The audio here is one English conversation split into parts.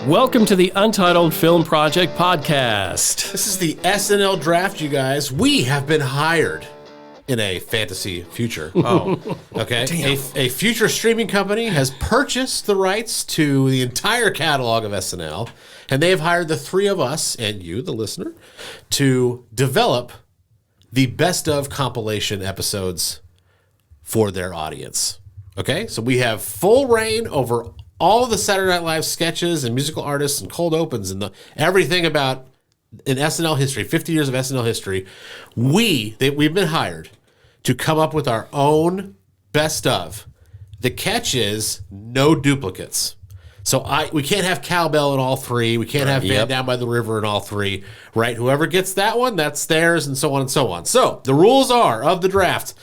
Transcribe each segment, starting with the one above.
Welcome to the Untitled Film Project Podcast. This is the SNL Draft, you guys. We have been hired in a fantasy future. Okay. A future streaming company has purchased the rights to the entire catalog of SNL, and they have hired the three of us and you, the listener, to develop the best of compilation episodes for their audience. Okay? So we have full reign over all of the Saturday Night Live sketches and musical artists and cold opens and everything about in SNL history, 50 years of SNL history. We've been hired to come up with our own best of. The catch is no duplicates. So we can't have Cowbell in all three. We can't have Van Down by the River in all three, right? Whoever gets that one, that's theirs, and so on and so on. So the rules are of the draft: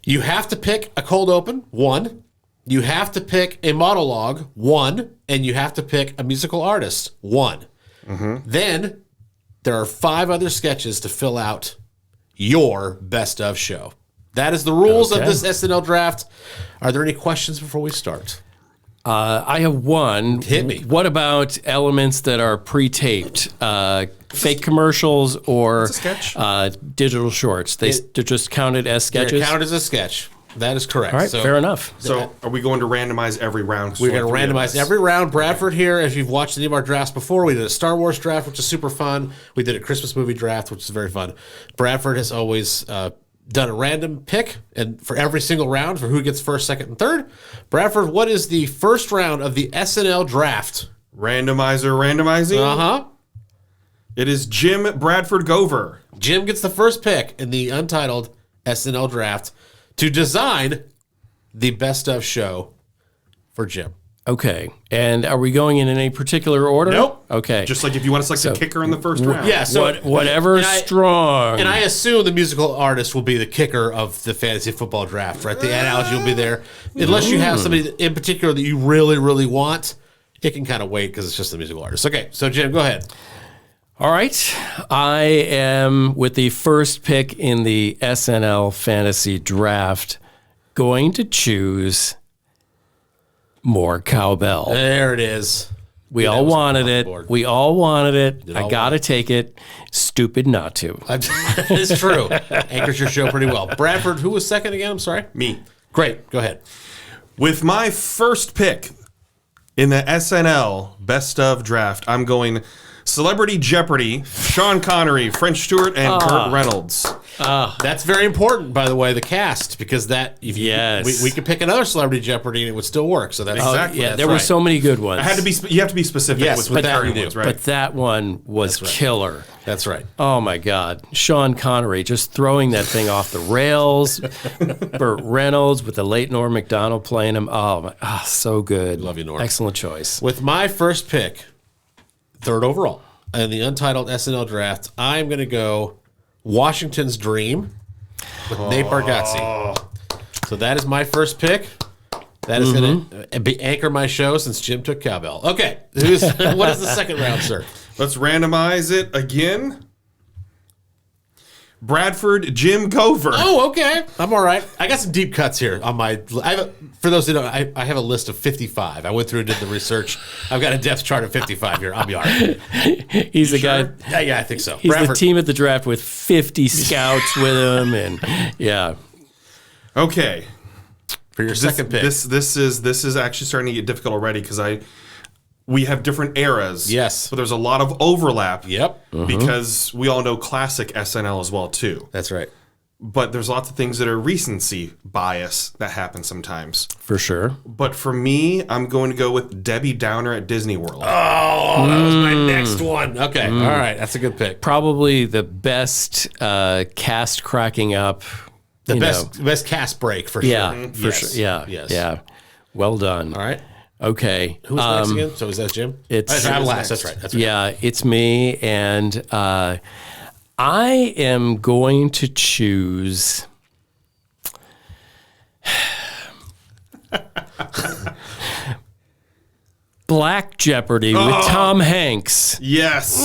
you have to pick a cold open, 1. You have to pick a monologue, 1, and you have to pick a musical artist, 1. Mm-hmm. Then there are 5 other sketches to fill out your best of show. That is the rules of this SNL draft. Are there any questions before we start? I have one. Hit me. What about elements that are pre-taped? Fake commercials or digital shorts? They're just counted as sketches? They're counted as a sketch. That is correct. All right, fair enough. So are we going to randomize every round? We're going to randomize every round. Bradford here, if you've watched any of our drafts before, we did a Star Wars draft, which is super fun. We did a Christmas movie draft, which is very fun. Bradford has always done a random pick and for every single round for who gets first, second, and third. Bradford, what is the first round of the SNL draft? Randomizing? Uh-huh. It is Jim Bradford Gover. Jim gets the first pick in the Untitled SNL draft to design the best of show for Jim. Okay. And are we going in any particular order? Nope. Okay. Just like if you want to select a kicker in the first round. Yeah. So whatever's strong. And I assume the musical artist will be the kicker of the fantasy football draft, right? The analogy will be there. Unless you have somebody in particular that you really, really want, it can kind of wait because it's just the musical artist. Okay. So Jim, go ahead. All right. I am, with the first pick in the SNL Fantasy Draft, going to choose more Cowbell. There it is. We all wanted it. We all wanted it. I got to take it. Stupid not to. It's true. Anchors your show pretty well. Bradford, who was second again? I'm sorry. Me. Great. Go ahead. With my first pick in the SNL Best of Draft, I'm going Celebrity Jeopardy, Sean Connery, French Stewart, and Burt Reynolds. That's very important, by the way, the cast, because we could pick another Celebrity Jeopardy and it would still work. So that's exactly. There were so many good ones. You have to be specific with that ones, right? But that one was killer. That's right. Oh my God, Sean Connery just throwing that thing off the rails. Burt Reynolds with the late Norm Macdonald playing him. So good. Love you, Norm. Excellent choice. With my first pick, third overall, in the Untitled SNL Draft, I'm going to go Washington's Dream with Nate Bargatze. So that is my first pick. That is going to anchor my show since Jim took Cowbell. Okay. What is the second round, sir? Let's randomize it again. Bradford Jim Gover. Oh, okay. I'm all right. I got some deep cuts here on my. For those who don't, I have a list of 55. I went through and did the research. I've got a depth chart of 55 here. I'll be all right. He's the guy. Yeah, I think so. He's Bradford. The team at the draft with 50 scouts with him, and yeah. Okay. For your second pick, this is actually starting to get difficult already because we have different eras. Yes. But there's a lot of overlap. Yep. Because we all know classic SNL as well, too. That's right. But there's lots of things that are recency bias that happen sometimes. For sure. But for me, I'm going to go with Debbie Downer at Disney World. Oh, that was my next one. Okay. All right. That's a good pick. Probably the best cast cracking up. The best cast break, for sure. Yeah, for sure. Yeah. Yes. Yeah. Well done. All right. Okay. Who's next again? So is that Jim? I'm last. That's right. Yeah, it's me, and I am going to choose. Black Jeopardy with Tom Hanks. Yes.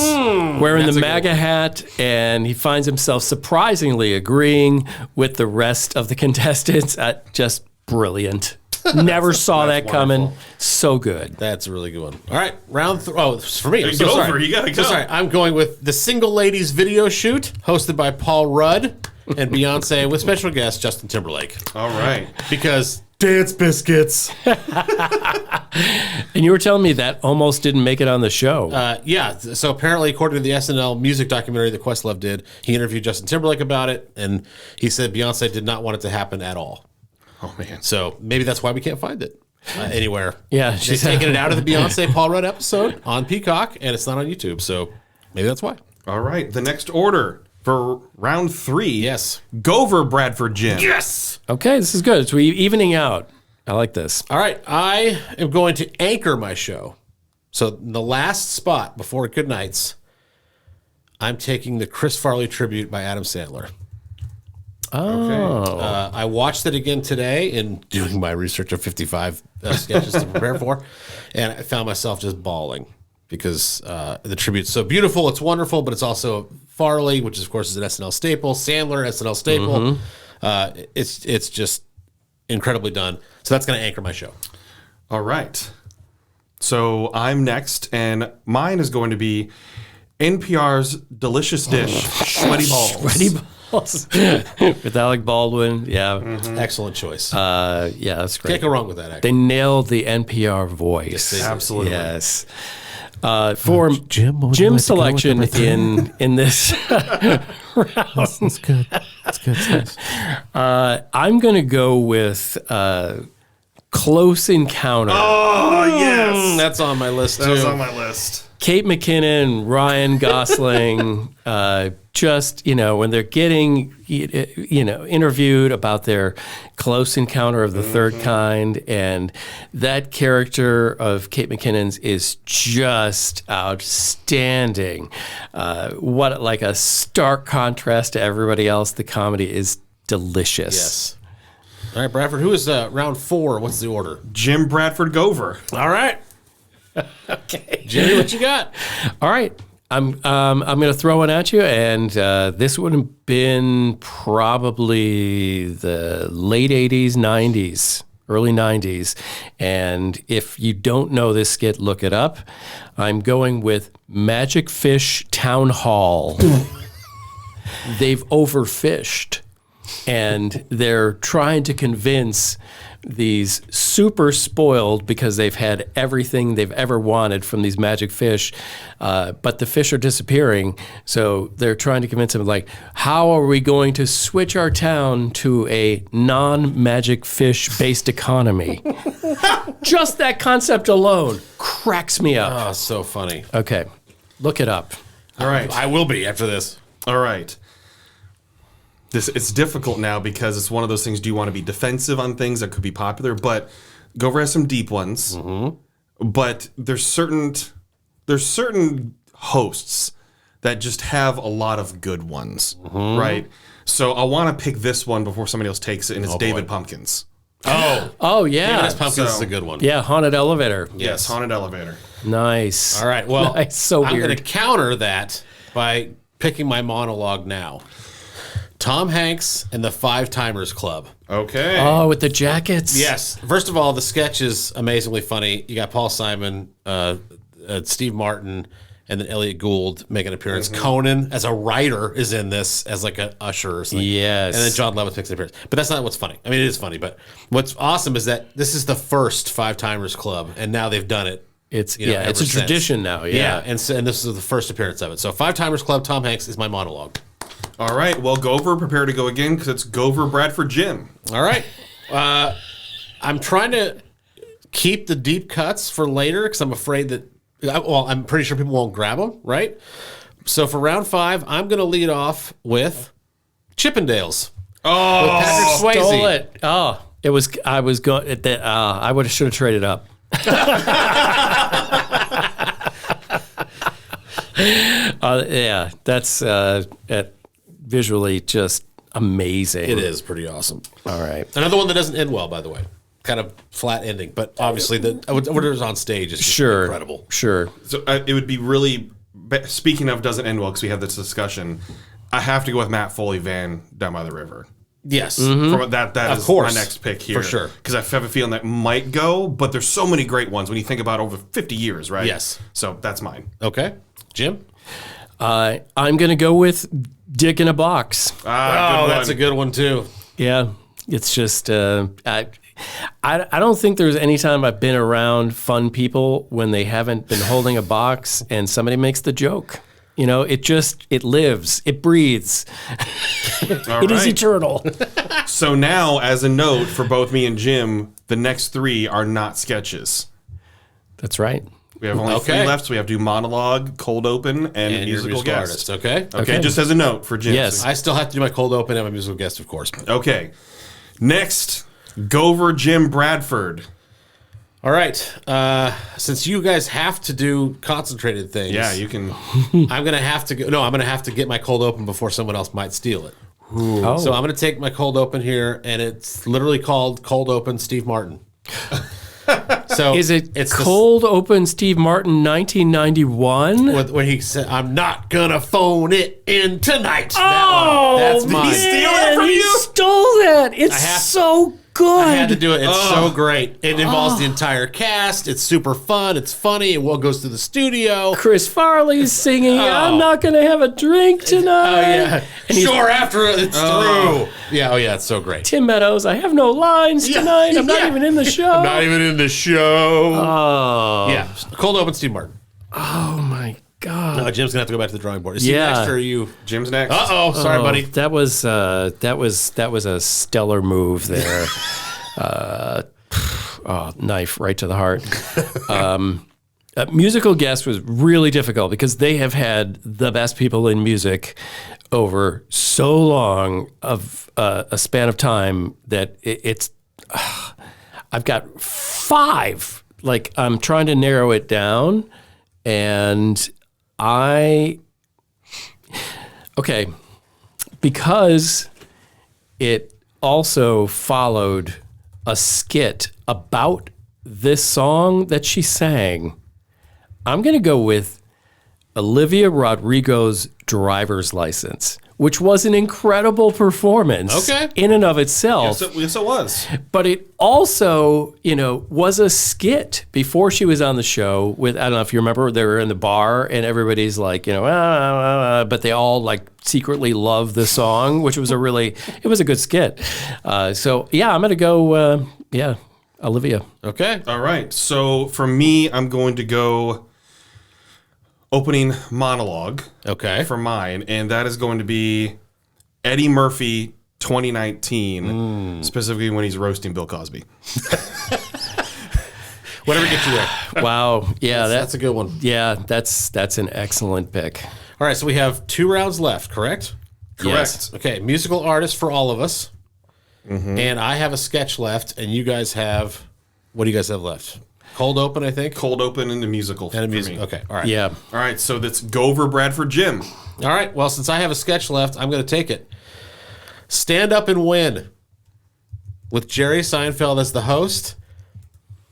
Wearing the MAGA hat, and he finds himself surprisingly agreeing with the rest of the contestants. Just brilliant. Never saw that wonderful. coming. So good. That's a really good one. All right, round three. Oh, it's for me. I'm so Go sorry. over, you gotta go. So sorry. I'm going with the Single Ladies video shoot hosted by Paul Rudd and Beyonce with special guest Justin Timberlake. All right. Because dance biscuits. And you were telling me that almost didn't make it on the show. Yeah. So apparently, according to the SNL music documentary that Questlove did, he interviewed Justin Timberlake about it, and he said Beyonce did not want it to happen at all. Oh, man. So maybe that's why we can't find it anywhere. Yeah, They've she's taken it out of the Beyonce Paul Rudd episode on Peacock, and it's not on YouTube. So maybe that's why. All right. The next order for round 3. Yes. Gover Bradford Jim. Yes. Okay, this is good. It's evening out. I like this. All right. I am going to anchor my show. So in the last spot before Good Nights, I'm taking the Chris Farley tribute by Adam Sandler. Okay. I watched it again today in doing my research of 55 sketches to prepare for, and I found myself just bawling because the tribute's so beautiful. It's wonderful, but it's also Farley, which of course is an SNL staple. Sandler, SNL staple. It's just incredibly done. So that's going to anchor my show. All right. So I'm next, and mine is going to be NPR's delicious dish, Sweaty Balls. Sweaty balls. With Alec Baldwin. Yeah. Excellent choice. Yeah, that's great. Can't go wrong with that. They nailed the NPR voice. they did. Absolutely. Yes. For Jim, what would you like to go with selection number 3? in this round, That's good. That's good. That's nice. I'm going to go with Close Encounter. Oh, yes. That's on my list, too. That was on my list. Kate McKinnon, Ryan Gosling, just, when they're getting, interviewed about their close encounter of the third kind. And that character of Kate McKinnon's is just outstanding. What, like a stark contrast to everybody else. The comedy is delicious. Yes. All right, Bradford, who is round 4? What's the order? Jim Bradford Gover. All right. Okay. Jimmy, what you got? All right. I'm going to throw one at you, and this would have been probably the late 80s, 90s, early 90s. And if you don't know this skit, look it up. I'm going with Magic Fish Town Hall. They've overfished, and they're trying to convince these super spoiled, because they've had everything they've ever wanted from these magic fish, but the fish are disappearing. So they're trying to convince them, like, how are we going to switch our town to a non-magic fish-based economy? Just that concept alone cracks me up. Oh, so funny. Okay, look it up. All right. I will be after this. All right. It's difficult now because it's one of those things. Do you want to be defensive on things that could be popular? But Gover has some deep ones. But there's certain hosts that just have a lot of good ones, right? So I want to pick this one before somebody else takes it, and it's David Pumpkins. Oh, yeah. David Pumpkins is So- a good one. Yeah, Haunted Elevator. Yes, Haunted Elevator. Nice. All right. Well, Nice. So I'm weird. going to counter that by picking my monologue now. Tom Hanks and the Five Timers Club. Okay. Oh, with the jackets? Yes. First of all, the sketch is amazingly funny. You got Paul Simon, Steve Martin, and then Elliot Gould make an appearance. Conan, as a writer, is in this as like an usher or something. Yes. And then John Lovitz makes an appearance. But that's not what's funny. I mean, it is funny, but what's awesome is that this is the first Five Timers Club, and now they've done it. It's It's a tradition now. Yeah. and this is the first appearance of it. So Five Timers Club, Tom Hanks is my monologue. All right. Well, Gover, prepare to go again because it's Gover Bradford Jim. All right. I'm trying to keep the deep cuts for later because I'm afraid that, I'm pretty sure people won't grab them, right? So for round 5, I'm going to lead off with Chippendales. Oh, With Patrick Swayze. Stole it. Oh, it was. I was going. I would have should have traded up. Yeah, that's visually just amazing. It is pretty awesome. All right. Another one that doesn't end well, by the way. Kind of flat ending, but obviously whatever's on stage is just Sure. incredible. Sure. So it would be really. Speaking of doesn't end well because we had this discussion. I have to go with Matt Foley Van Down by the River. Yes. From that Of is course. my next pick here. For sure. Because I have a feeling that might go, but there's so many great ones when you think about over 50 years, right? Yes. So that's mine. Okay. Jim? I'm going to go with Dick in a Box. Good one. That's a good one, too. Yeah, it's just I don't think there's any time I've been around fun people when they haven't been holding a box and somebody makes the joke. You know, it lives, it breathes. It is eternal. So now, as a note for both me and Jim, the next three are not sketches. That's right. We have only three left, so we have to do monologue, cold open, and musical guest. Artist. Okay, just as a note for Jim. Yes. I still have to do my cold open and my musical guest, of course. Okay. Next, Gover Jim Bradford. All right. Since you guys have to do concentrated things, Yeah, you can. I'm gonna have to go. No, I'm gonna have to get my cold open before someone else might steal it. Oh. So I'm gonna take my cold open here, and it's literally called Cold Open Steve Martin. So Is it It's Cold Open Steve Martin 1991? when he said, "I'm not gonna phone it in tonight." Oh, that one. That's mine. steal that from he you? stole that. It's have- so good. I had to do it. It's so great. It involves the entire cast. It's super fun. It's funny. It goes to the studio. Chris Farley's singing, I'm not going to have a drink tonight. Oh yeah. And he's- Sure, after it's through. Yeah. Oh yeah. It's so great. Tim Meadows, I have no lines tonight. I'm not Yeah. even in the show. Not even in the show. Oh. Yeah. Cold open Steve Martin. Oh, my God. No, Jim's gonna have to go back to the drawing board. Is he Yeah. next or are you? Jim's next. Sorry, buddy. That was a stellar move there. Knife right to the heart. Musical guest was really difficult because they have had the best people in music over so long of a span of time that it's. I've got 5. Like I'm trying to narrow it down, and because it also followed a skit about this song that she sang, I'm going to go with Olivia Rodrigo's Driver's License, which was an incredible performance in and of itself. Yes, it was. But it also, was a skit before she was on the show with, I don't know if you remember, they were in the bar and everybody's like, but they all like secretly love the song, which was it was a good skit. So yeah, I'm going to go, Olivia. Okay. All right. So for me, I'm going to go opening monologue. Okay. For mine, and that is going to be Eddie Murphy 2019, specifically when he's roasting Bill Cosby. Whatever gets you there. Wow. Yeah, That's a good one. Yeah, that's an excellent pick. All right. So we have 2 rounds left, correct? Yes. Okay. Musical artist for all of us. And I have a sketch left, and you guys have. What do you guys have left? Cold open, I think. Cold open and the musical. And a music. Okay. All right. Yeah. All right. So that's Gover Bradford Jim. All right. Well, since I have a sketch left, I'm going to take it. Stand Up and Win with Jerry Seinfeld as the host.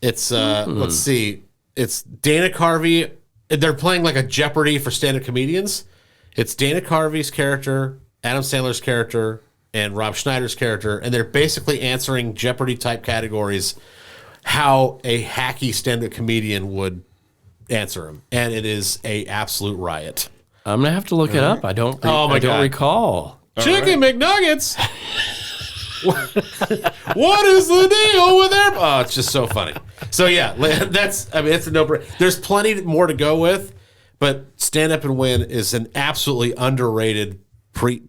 It's let's see. It's Dana Carvey. They're playing like a Jeopardy for stand-up comedians. It's Dana Carvey's character, Adam Sandler's character, and Rob Schneider's character, and they're basically answering Jeopardy type categories how a hacky stand-up comedian would answer them, and it is a absolute riot. I'm gonna have to look it up. I don't. Oh my I don't God. recall. Chicken McNuggets. What is the deal with their? Oh, it's just so funny. So yeah, it's a no-brainer. There's plenty more to go with, but Stand Up and Win is an absolutely underrated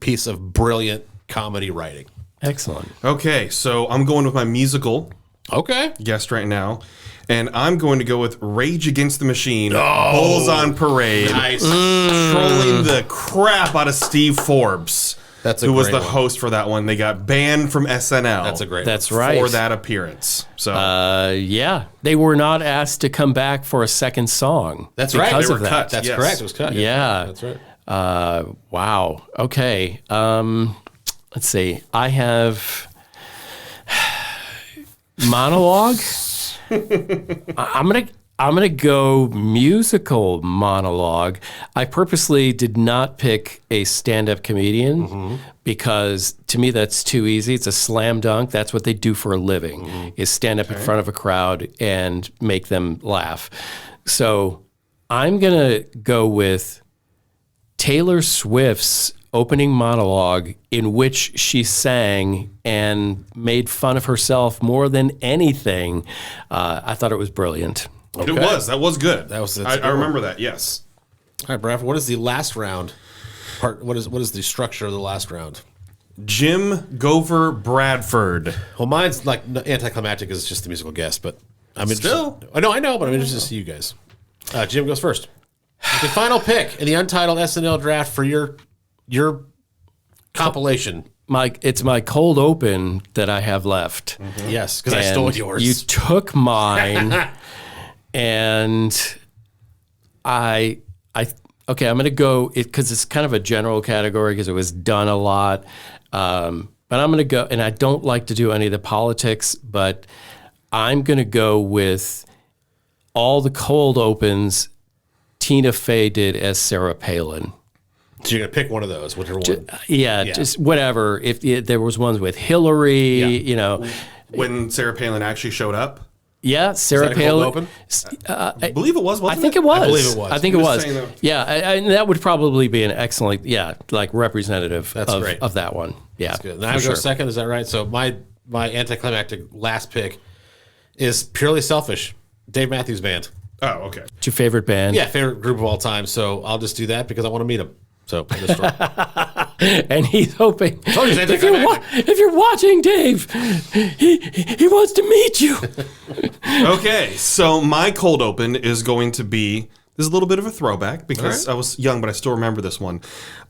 piece of brilliant comedy writing. Excellent. Okay. So I'm going with my musical Okay. guest right now. And I'm going to go with Rage Against the Machine, Bulls on Parade, Nice. trolling the crap out of Steve Forbes, That's a who was great the one. host for that one. They got banned from SNL. That's a great That's one. right. for that appearance. So Yeah, they were not asked to come back for a second song. That's right. because They of were that. cut. That's Yes. correct. It was cut. Yeah. That's right. Wow. Okay. Let's see. I have monologue. I'm I'm going to go musical monologue. I purposely did not pick a stand-up comedian because to me that's too easy. It's a slam dunk. That's what they do for a living, is stand up in front of a crowd and make them laugh. So I'm going to go with Taylor Swift's opening monologue in which she sang and made fun of herself more than anything. I thought it was brilliant. Okay. It was. That was good. I remember that. Yes. All right, Bradford. What is the last round? What is the structure of the last round? Jim Gover Bradford. Well, mine's like anticlimactic is just the musical guest, but I'm still. I know, but I'm interested to see you guys. Jim goes first. The final pick in the Untitled SNL Draft for your compilation. It's my cold open that I have left. Yes, because I stole yours. You took mine. And I'm going to go because it's kind of a general category because it was done a lot. But I'm going to go, and I don't like to do any of the politics, but I'm going to go with all the cold opens Tina Fey did as Sarah Palin. So you're going to pick one of those, whichever one. Just whatever. If there was ones with Hillary, When Sarah Palin actually showed up. Yeah, Sarah Palin. Open? I believe it was. Wasn't I think it was. I believe it was. I think it was. Yeah, and that would probably be an excellent, representative of that one. Yeah, that's good. Now I go second. Is that right? So my anticlimactic last pick is purely selfish. Dave Matthews Band. Oh, okay. It's your favorite band? Yeah, favorite group of all time. So I'll just do that because I want to meet him. So I just and he's hoping. If you're watching, Dave, he wants to meet you. Okay, so my cold open is going to be, this is a little bit of a throwback because I was young, but I still remember this one.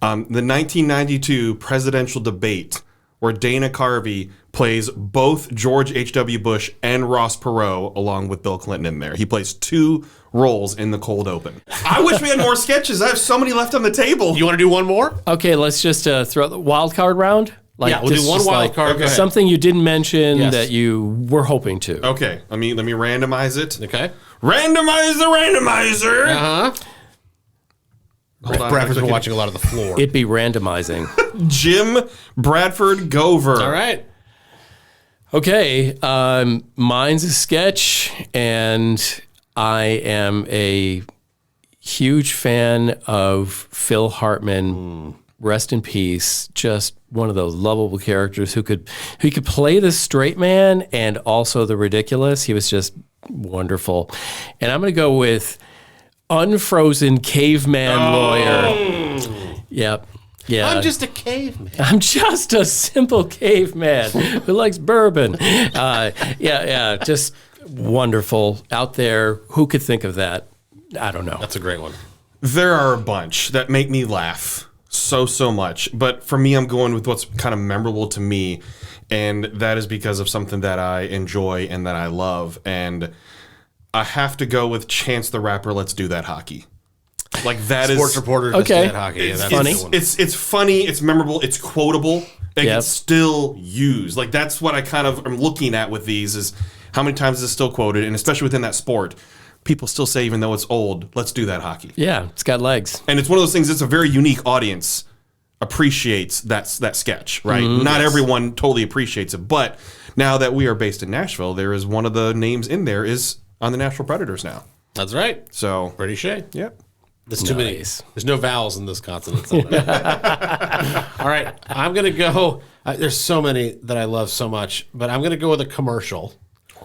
The 1992 presidential debate where Dana Carvey plays both George H.W. Bush and Ross Perot along with Bill Clinton in there. He plays two roles in the cold open. I wish we had more sketches. I have so many left on the table. You want to do one more? Okay, let's just throw the wild card round. We'll do one wild card. Okay. Something you didn't mention that you were hoping to. Okay, let me randomize it. Okay. Randomize the randomizer. Uh-huh. Bradford's been watching a lot of the floor. It'd be randomizing. Jim Bradford Gover. All right. Okay, mine's a sketch, and I am a huge fan of Phil Hartman. Rest in peace. Just one of those lovable characters who could play the straight man and also the ridiculous. He was just wonderful. And I'm going to go with Unfrozen Caveman Lawyer. Yep. Yeah. I'm just a caveman. I'm just a simple caveman who likes bourbon. Just wonderful out there. Who could think of that? I don't know. That's a great one. There are a bunch that make me laugh so much. But for me, I'm going with what's kind of memorable to me. And that is because of something that I enjoy and that I love. And I have to go with Chance the Rapper, Let's Do That Hockey. Like that Sports reporter. Okay. That hockey. It's Yeah, funny. It's funny. It's memorable. It's quotable. It's still used. Like that's what I kind of am looking at with these is how many times is it still quoted, and especially within that sport, people still say even though it's old, let's do that hockey. Yeah, it's got legs, and it's one of those things. It's a very unique audience appreciates that sketch, right? Not everyone totally appreciates it, but now that we are based in Nashville, there is one of the names in there is on the Nashville Predators now. That's right. So Pretty Shay. Yep. There's too many. There's no vowels in this consonant. All right. I'm going to go. There's so many that I love so much, but I'm going to go with a commercial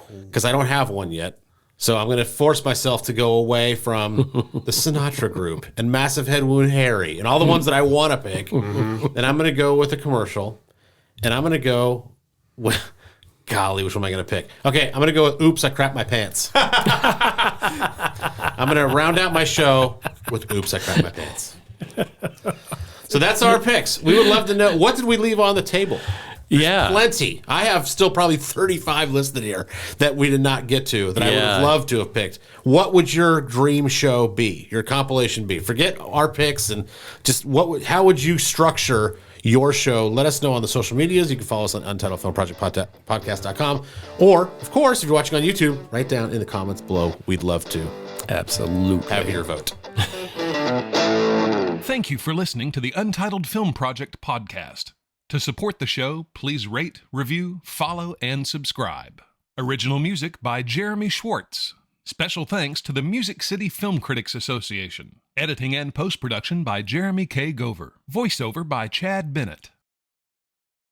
because I don't have one yet. So I'm going to force myself to go away from the Sinatra Group and Massive Head Wound Harry and all the ones that I want to pick. And I'm going to go with a commercial. And I'm going to go with... Golly, which one am I going to pick? Okay, I'm going to go with Oops, I Crapped My Pants. I'm going to round out my show with Oops, I Crapped My Pants. So that's our picks. We would love to know, what did we leave on the table? There's plenty. I have still probably 35 listed here that we did not get to that I would have loved to have picked. What would your dream show be? Your compilation be? Forget our picks and just how would you structure your show. Let us know on the social medias. You can follow us on Untitled Film Project Podcast.com. Or, of course, if you're watching on YouTube, write down in the comments below. We'd love to Absolutely have your vote. Thank you for listening to the Untitled Film Project Podcast. To support the show, please rate, review, follow, and subscribe. Original music by Jeremy Schwartz. Special thanks to the Music City Film Critics Association. Editing and post-production by Jeremy K. Gover. Voiceover by Chad Bennett.